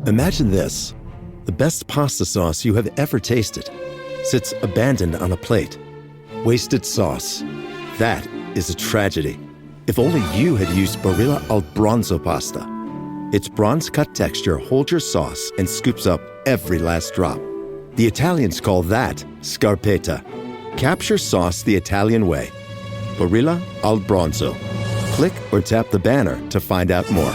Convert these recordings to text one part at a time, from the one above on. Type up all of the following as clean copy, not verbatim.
Imagine this. The best pasta sauce you have ever tasted sits abandoned on a plate. Wasted sauce. That is a tragedy. If only you had used Barilla al Bronzo pasta. Its bronze-cut texture holds your sauce and scoops up every last drop. The Italians call that scarpetta. Capture sauce the Italian way. Barilla al Bronzo. Click or tap the banner to find out more.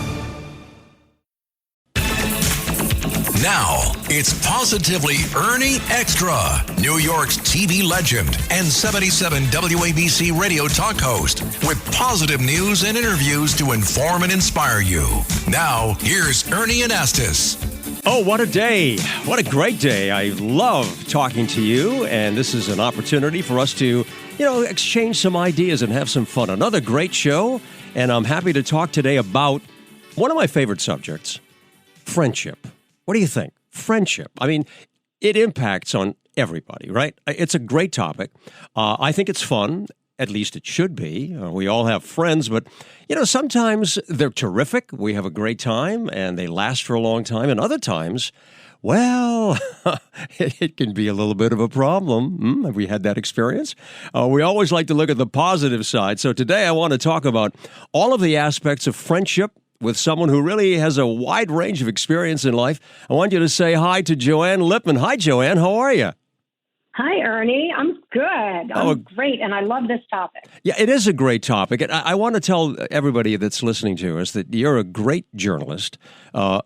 Now, it's Positively Ernie Extra, New York's TV legend and 77 WABC radio talk host, with positive news and interviews to inform and inspire you. Now, here's Ernie Anastas. Oh, what a day. What a great day. I love talking to you, and this is an opportunity for us to, exchange some ideas and have some fun. Another great show, and I'm happy to talk today about one of my favorite subjects, friendship. What do you think? Friendship. I mean, it impacts on everybody, right? It's a great topic. I think it's fun. At least it should be. We all have friends, but, sometimes they're terrific. We have a great time, and they last for a long time. And other times, well, it can be a little bit of a problem. Have we had that experience? We always like to look at the positive side. So today I want to talk about all of the aspects of friendship with someone who really has a wide range of experience in life. I want you to say hi to Joanne Lipman. Hi, Joanne. How are you? Hi, Ernie. I'm good. I'm great, and I love this topic. Yeah, it is a great topic. And I want to tell everybody that's listening to us that you're a great journalist,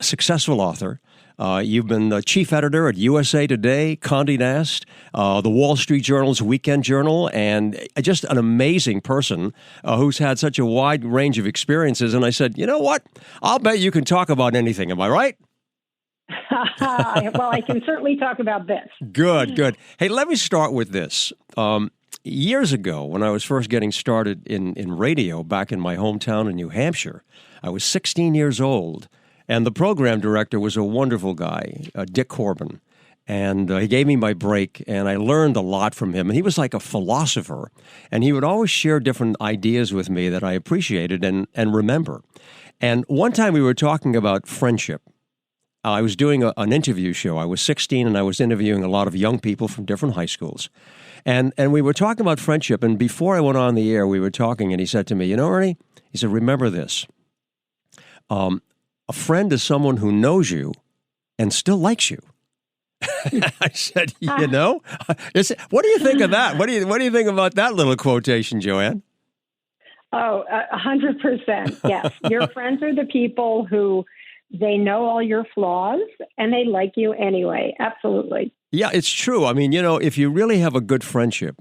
successful author. You've been the chief editor at USA Today, Condé Nast, the Wall Street Journal's Weekend Journal, and just an amazing person who's had such a wide range of experiences. And I said, you know what? I'll bet you can talk about anything. Am I right? Well, I can certainly talk about this. Good. Hey, let me start with this. Years ago, when I was first getting started in radio back in my hometown in New Hampshire, I was 16 years old. And the program director was a wonderful guy, Dick Corbin. And he gave me my break, and I learned a lot from him. And he was like a philosopher. And he would always share different ideas with me that I appreciated and remember. And one time we were talking about friendship. I was doing an interview show. I was 16, and I was interviewing a lot of young people from different high schools. And we were talking about friendship. And before I went on the air, we were talking, and he said to me, Ernie, he said, remember this. A friend is someone who knows you and still likes you. I said, what do you think of that? What do you think about that little quotation, Joanne? Oh, 100%. Yes. Your friends are the people who they know all your flaws and they like you anyway. Absolutely. Yeah, it's true. I mean, if you really have a good friendship,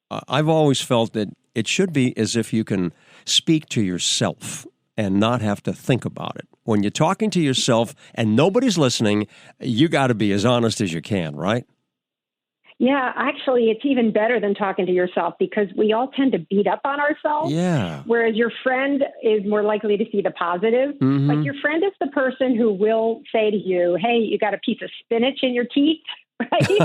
I've always felt that it should be as if you can speak to yourself and not have to think about it. When you're talking to yourself and nobody's listening, you got to be as honest as you can, right? Yeah, actually, it's even better than talking to yourself because we all tend to beat up on ourselves. Yeah. Whereas your friend is more likely to see the positive. Mm-hmm. Like your friend is the person who will say to you, hey, you got a piece of spinach in your teeth. Right?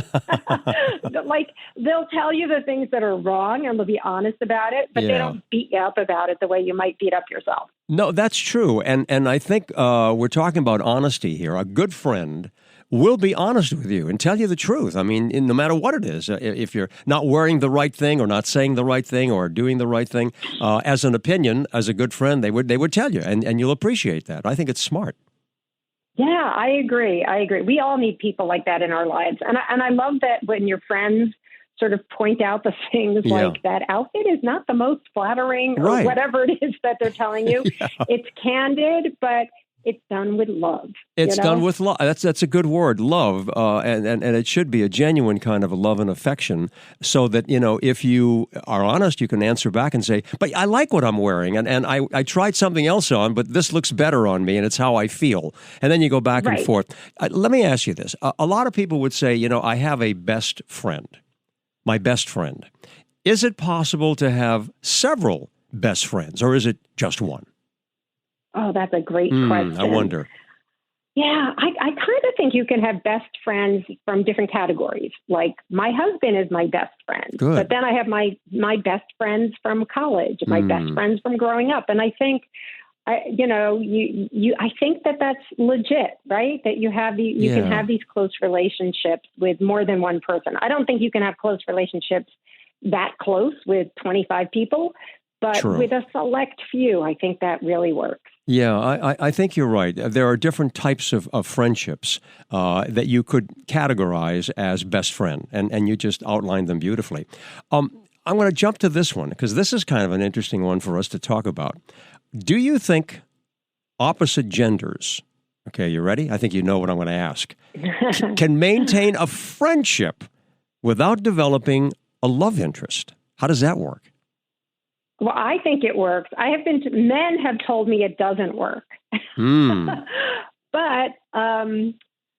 Like they'll tell you the things that are wrong and they'll be honest about it, but they don't beat you up about it the way you might beat up yourself. No, that's true. And I think we're talking about honesty here. A good friend will be honest with you and tell you the truth. I mean, no matter what it is, if you're not wearing the right thing or not saying the right thing or doing the right thing, as an opinion, as a good friend, they would tell you, and you'll appreciate that. I think it's smart. Yeah, I agree. We all need people like that in our lives. And I love that when your friends sort of point out the things like that outfit is not the most flattering or whatever it is that they're telling you. It's candid, but it's done with love. It's done with love. That's a good word, love. And it should be a genuine kind of a love and affection so that, if you are honest, you can answer back and say, but I like what I'm wearing. And I tried something else on, but this looks better on me and it's how I feel. And then you go back and forth. Let me ask you this. A lot of people would say, I have a best friend, my best friend. Is it possible to have several best friends or is it just one? Oh, that's a great question. I wonder. Yeah, I kind of think you can have best friends from different categories. Like my husband is my best friend. Good. But then I have my best friends from college, my best friends from growing up. And I think I think that's legit, right? That you can have these close relationships with more than one person. I don't think you can have close relationships that close with 25 people, but True. With a select few, I think that really works. Yeah, I think you're right. There are different types of friendships that you could categorize as best friend, and you just outlined them beautifully. I'm going to jump to this one because this is kind of an interesting one for us to talk about. Do you think opposite genders, okay, you ready? I think you know what I'm going to ask, can maintain a friendship without developing a love interest? How does that work? Well, I think it works. Men have told me it doesn't work. But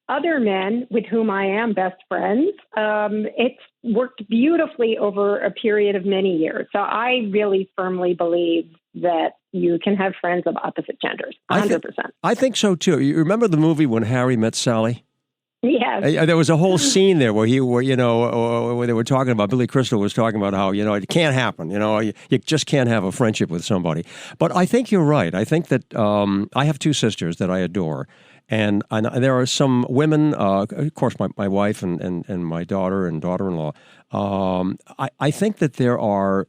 other men with whom I am best friends, it's worked beautifully over a period of many years. So I really firmly believe that you can have friends of opposite genders, 100%. I think so, too. You remember the movie When Harry Met Sally? Yes. There was a whole scene there where they were talking about, Billy Crystal was talking about how, it can't happen. You just can't have a friendship with somebody. But I think you're right. I think that I have two sisters that I adore. And there are some women, of course, my wife and my daughter and daughter-in-law. I think that there are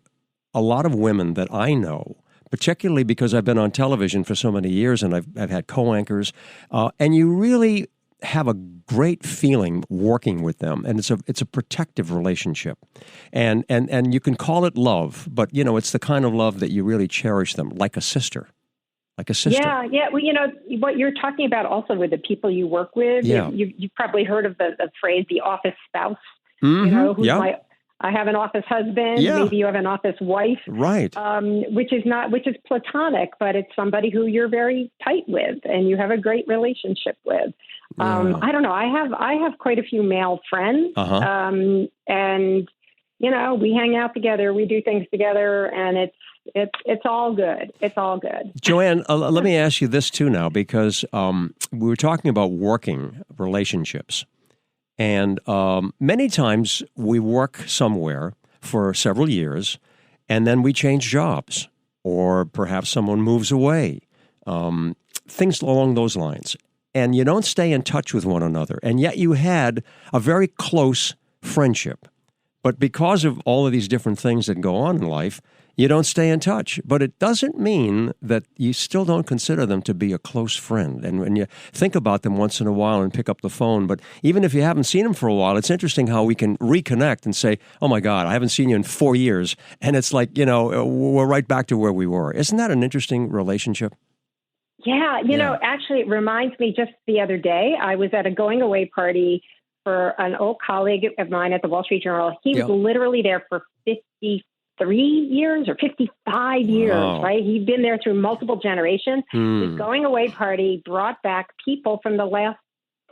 a lot of women that I know, particularly because I've been on television for so many years and I've had co-anchors, and you really have a great feeling working with them, and it's a protective relationship, and you can call it love, but it's the kind of love that you really cherish them, like a sister. Yeah. Well, what you're talking about also with the people you work with. Yeah. You've probably heard of the phrase "the office spouse." Mm-hmm. I have an office husband. Yeah. Maybe you have an office wife. Right. Which is platonic, but it's somebody who you're very tight with and you have a great relationship with. Yeah. I don't know. I have quite a few male friends. Uh-huh. And we hang out together, we do things together, and it's all good. It's all good. Joanne, let me ask you this too now, because we were talking about working relationships. And many times we work somewhere for several years, and then we change jobs, or perhaps someone moves away, things along those lines. And you don't stay in touch with one another, and yet you had a very close friendship. But because of all of these different things that go on in life, you don't stay in touch. But it doesn't mean that you still don't consider them to be a close friend. And when you think about them once in a while and pick up the phone, but even if you haven't seen them for a while, it's interesting how we can reconnect and say, oh my God, I haven't seen you in 4 years. And it's like, we're right back to where we were. Isn't that an interesting relationship? Yeah. Actually, it reminds me, just the other day, I was at a going away party for an old colleague of mine at the Wall Street Journal. He was literally there for 53 years or 55 years, right? He'd been there through multiple generations. His going away party brought back people from the last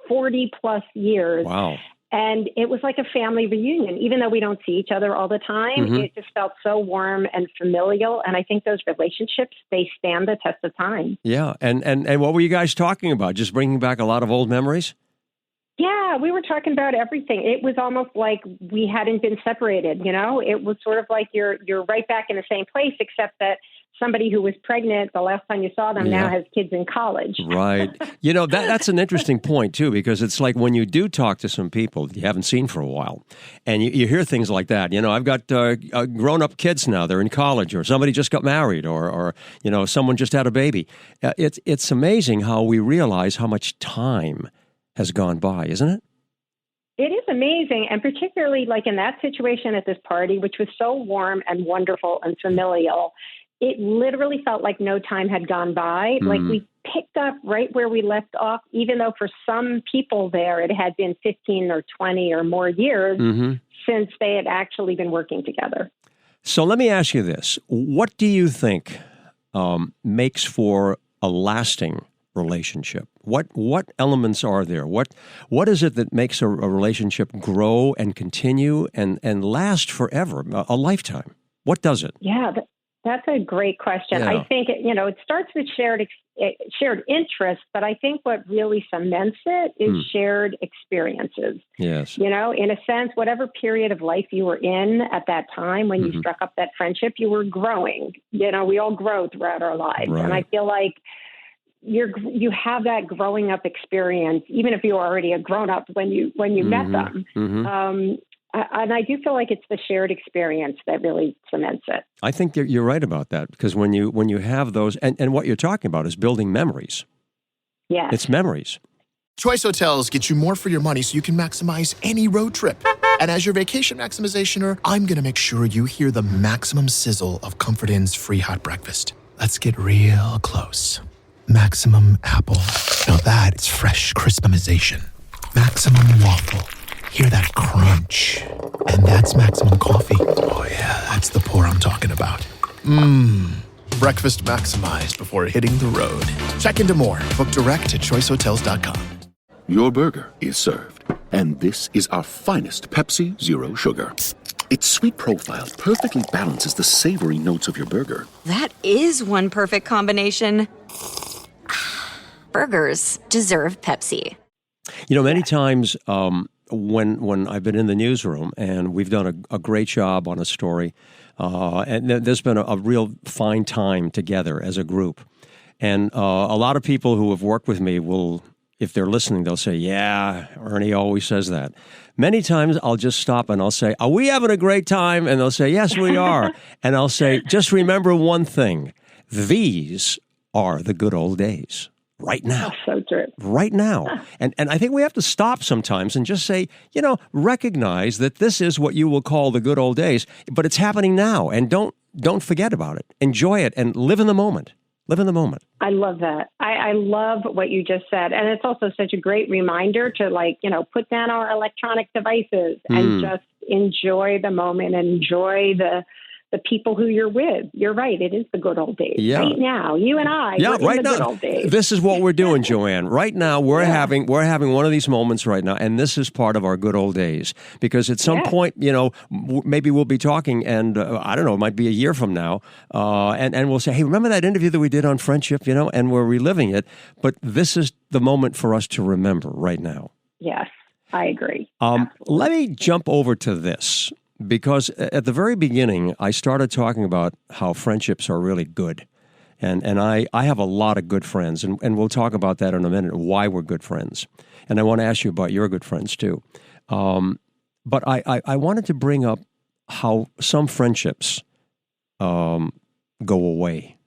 40 plus years. Wow. And it was like a family reunion. Even though we don't see each other all the time, it just felt so warm and familial. And I think those relationships, they stand the test of time. Yeah. And what were you guys talking about? Just bringing back a lot of old memories? Yeah, we were talking about everything. It was almost like we hadn't been separated, It was sort of like you're right back in the same place, except that somebody who was pregnant the last time you saw them now has kids in college. Right. That's an interesting point, too, because it's like when you do talk to some people you haven't seen for a while, and you hear things like that. I've got grown-up kids now. They're in college, or somebody just got married, or someone just had a baby. It's amazing how we realize how much time has gone by, isn't it? It is amazing, and particularly like in that situation at this party, which was so warm and wonderful and familial, it literally felt like no time had gone by. Like we picked up right where we left off, even though for some people there it had been 15 or 20 or more years since they had actually been working together. So let me ask you this. What do you think makes for a lasting relationship? What elements are there? What is it that makes a relationship grow and continue and last forever, a lifetime? What does it? Yeah, That's a great question. Yeah. I think, it starts with shared interests, but I think what really cements it is shared experiences. Yes. In a sense, whatever period of life you were in at that time when you struck up that friendship, you were growing. We all grow throughout our lives. Right. And I feel like you have that growing up experience, even if you were already a grown up when you met them. And I do feel like it's the shared experience that really cements it. I think you're right about that, because when you have those, and what you're talking about is building memories. Yeah, it's memories. Choice Hotels get you more for your money so you can maximize any road trip. And as your vacation maximizationer, I'm going to make sure you hear the maximum sizzle of Comfort Inn's free hot breakfast. Let's get real close. Maximum apple. Now that's fresh crispimization. Maximum waffle. Hear that crunch. And that's maximum coffee. Oh yeah, that's the pour I'm talking about. Breakfast maximized before hitting the road. Check into more. Book direct at choicehotels.com. Your burger is served. And this is our finest Pepsi Zero Sugar. Its sweet profile perfectly balances the savory notes of your burger. That is one perfect combination. Burgers deserve Pepsi. Many times when I've been in the newsroom and we've done a great job on a story, and there's been a real fine time together as a group. And a lot of people who have worked with me will, if they're listening, they'll say, yeah, Ernie always says that. Many times I'll just stop and I'll say, are we having a great time? And they'll say, yes, we are. And I'll say, just remember one thing. These are the good old days. Right now. So true. Right now. And I think we have to stop sometimes and just say, recognize that this is what you will call the good old days, but it's happening now. And don't forget about it. Enjoy it and live in the moment. Live in the moment. I love that. I love what you just said. And it's also such a great reminder to put down our electronic devices and just enjoy the moment, enjoy the people who you're with. You're right. It is the good old days. Yeah. Right now, you and I, we're right in the now, good old days. This is what we're doing, Joanne. Right now, we're having one of these moments right now, and this is part of our good old days. Because at some point, maybe we'll be talking, and I don't know, it might be a year from now, and we'll say, hey, remember that interview that we did on friendship, and we're reliving it. But this is the moment for us to remember right now. Yes, I agree. Let me jump over to this. Because at the very beginning, I started talking about how friendships are really good. And I have a lot of good friends, and we'll talk about that in a minute, why we're good friends. And I want to ask you about your good friends, too. But I wanted to bring up how some friendships go away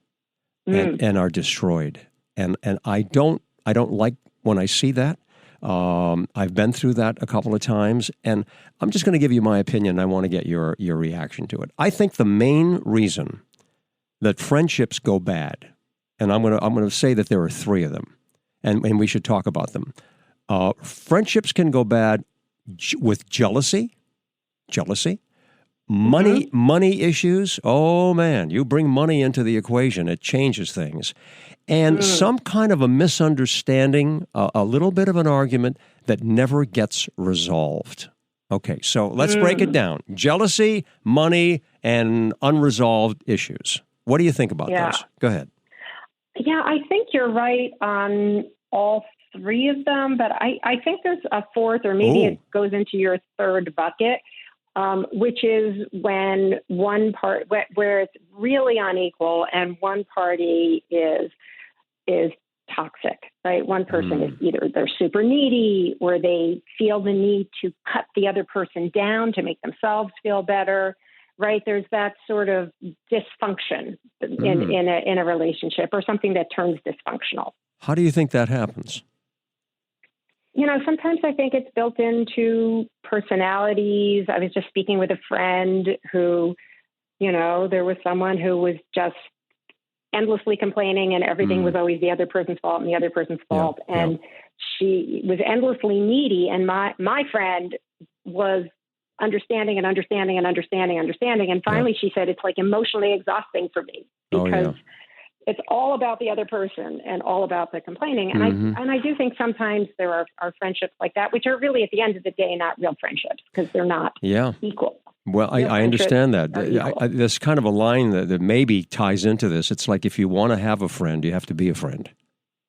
and are destroyed. And I don't like when I see that. I've been through that a couple of times, and I'm just going to give you my opinion. I want to get your reaction to it. I think the main reason that friendships go bad, and I'm going to say that there are three of them, and we should talk about them. Friendships can go bad with jealousy, money issues. Oh man, you bring money into the equation, it changes things. And some kind of a misunderstanding, a little bit of an argument that never gets resolved. Okay, so let's break it down. Jealousy, money, and unresolved issues. What do you think about those? Go ahead. Yeah, I think you're right on all three of them, but I think there's a fourth, or maybe it goes into your third bucket, which is when one part, where it's really unequal and one party is toxic, right? One person is either they're super needy or they feel the need to cut the other person down to make themselves feel better, right? There's that sort of dysfunction in a relationship, or something that turns dysfunctional. How do you think that happens? Sometimes I think it's built into personalities. I was just speaking with a friend who, there was someone who was just endlessly complaining, and everything was always the other person's fault and the other person's fault. And she was endlessly needy. And my friend was understanding. And finally she said, it's like emotionally exhausting for me because it's all about the other person and all about the complaining. And I do think sometimes there are friendships like that, which are really at the end of the day, not real friendships, because they're not equal. Well, I understand that. There's kind of a line that maybe ties into this. It's like if you want to have a friend, you have to be a friend.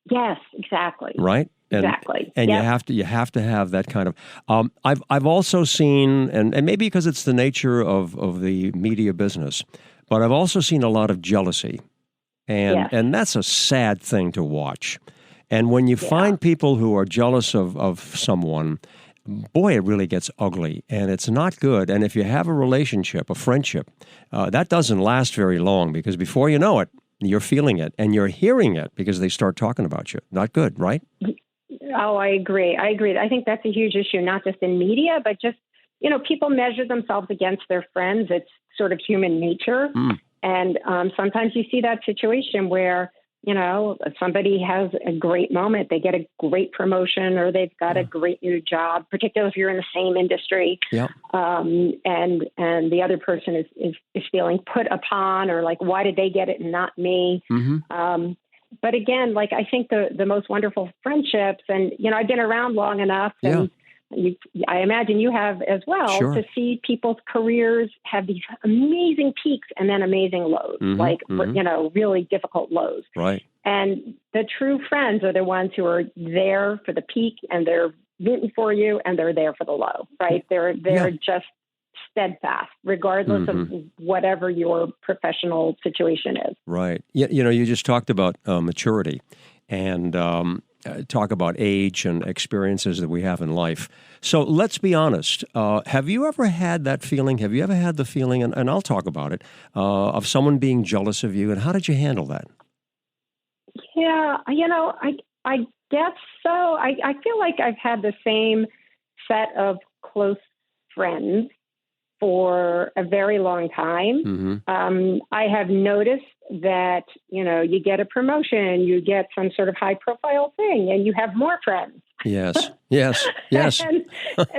Yes, exactly. Right? Exactly. And you have to have that kind of. I've also seen, and maybe because it's the nature of the media business, but I've also seen a lot of jealousy, and that's a sad thing to watch. And when you find people who are jealous of someone, boy, it really gets ugly, and it's not good. And if you have a relationship, a friendship, that doesn't last very long, because before you know it, you're feeling it and you're hearing it because they start talking about you. Not good, right? Oh, I agree. I think that's a huge issue, not just in media, but just, people measure themselves against their friends. It's sort of human nature. And sometimes you see that situation where, somebody has a great moment, they get a great promotion, or they've got a great new job, particularly if you're in the same industry. Yep. And the other person is feeling put upon, or like, why did they get it and not me? Mm-hmm. But again, like, I think the most wonderful friendships, and, I've been around long enough, and I imagine you have as well, to see people's careers have these amazing peaks and then amazing lows, really difficult lows. Right. And the true friends are the ones who are there for the peak, and they're rooting for you, and they're there for the low, right? They're just steadfast, regardless of whatever your professional situation is. Right. You just talked about maturity, and talk about age and experiences that we have in life. So let's be honest. Have you ever had that feeling? Have you ever had the feeling, and I'll talk about it, of someone being jealous of you, and how did you handle that? Yeah, I guess so. I feel like I've had the same set of close friends for a very long time. I have noticed that, you get a promotion, you get some sort of high profile thing, and you have more friends. Yes. and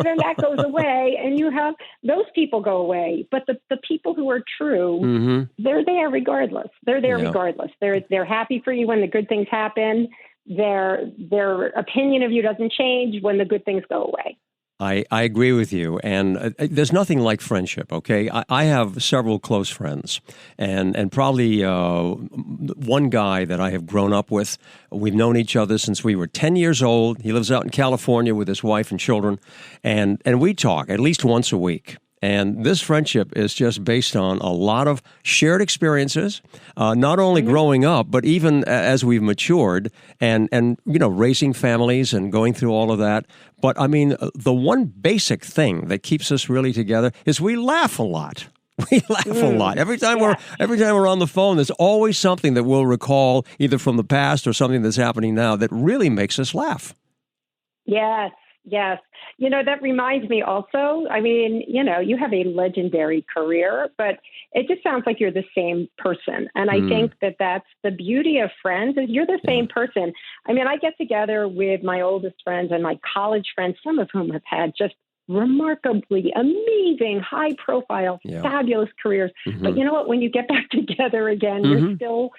then that goes away, and you have those people go away. But the people who are true, they're there regardless. They're there regardless. They're happy for you when the good things happen. Their opinion of you doesn't change when the good things go away. I agree with you, and there's nothing like friendship, okay? I have several close friends, and probably one guy that I have grown up with. We've known each other since we were 10 years old. He lives out in California with his wife and children, and we talk at least once a week. And this friendship is just based on a lot of shared experiences, not only growing up, but even as we've matured and raising families and going through all of that. But I mean, the one basic thing that keeps us really together is we laugh a lot. We laugh a lot. Every time we're on the phone, there's always something that we'll recall either from the past or something that's happening now that really makes us laugh. Yes. That reminds me also, I mean, you have a legendary career, but it just sounds like you're the same person. And I think that that's the beauty of friends, is you're the same person. I mean, I get together with my oldest friends and my college friends, some of whom have had just remarkably amazing, high profile, fabulous careers. But you know what? When you get back together again, you're still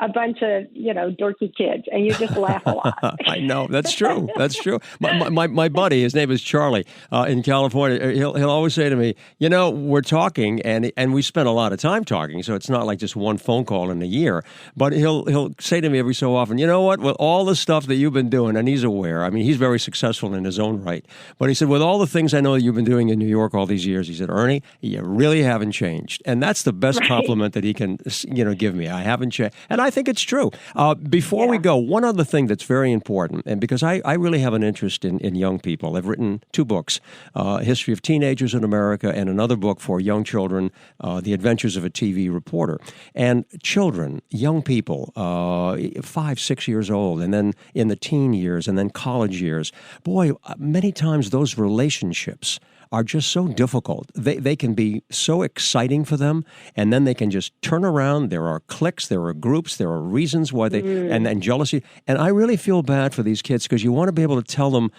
a bunch of, dorky kids, and you just laugh a lot. I know. That's true. That's true. My buddy, his name is Charlie, in California, he'll always say to me, we're talking, and we spend a lot of time talking, so it's not like just one phone call in a year. But he'll say to me every so often, you know what, with all the stuff that you've been doing, and he's aware, I mean, he's very successful in his own right, but he said, with all the things I know that you've been doing in New York all these years, he said, Ernie, you really haven't changed. And that's the best compliment that he can, give me. I haven't changed. And I think it's true. Before we go, one other thing that's very important, and because I really have an interest in young people. I've written 2 books, History of Teenagers in America, and another book for young children, The Adventures of a TV Reporter. And children, young people, 5, 6 years old, and then in the teen years, and then college years. Boy, many times those relationships are just so difficult. They can be so exciting for them, and then they can just turn around. There are cliques, there are groups, there are reasons why they, and jealousy. And I really feel bad for these kids, because you want to be able to tell them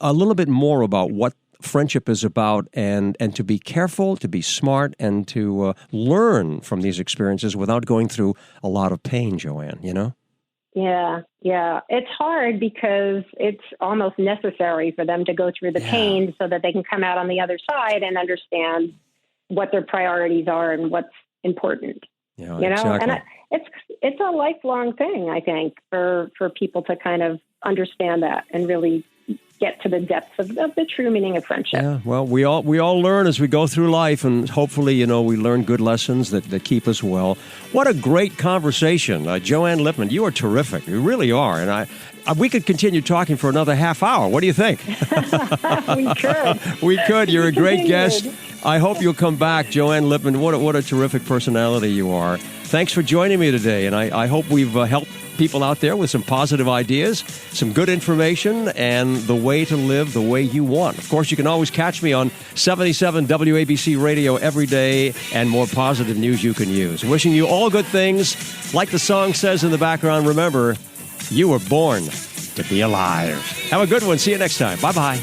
a little bit more about what friendship is about, and to be careful, to be smart, and to learn from these experiences without going through a lot of pain, Joanne, Yeah. It's hard because it's almost necessary for them to go through the pain so that they can come out on the other side and understand, what their priorities are and what's important. Yeah, you know, exactly. and it's a lifelong thing, I think, for people to kind of understand that and really get to the depths of the true meaning of friendship. Yeah, well, we all learn as we go through life, and hopefully, you know, we learn good lessons that keep us well. What a great conversation. Joanne Lipman, you are terrific. You really are. And we could continue talking for another half hour. What do you think? We could. We could. You're a great Continued. guest. I hope you'll come back, Joanne Lipman. What a terrific personality you are. Thanks for joining me today, and I hope we've helped people out there with some positive ideas, some good information, and the way to live the way you want. Of course, you can always catch me on 77 WABC Radio every day, and more positive news you can use. Wishing you all good things. Like the song says in the background, remember, you were born to be alive. Have a good one. See you next time. Bye-bye.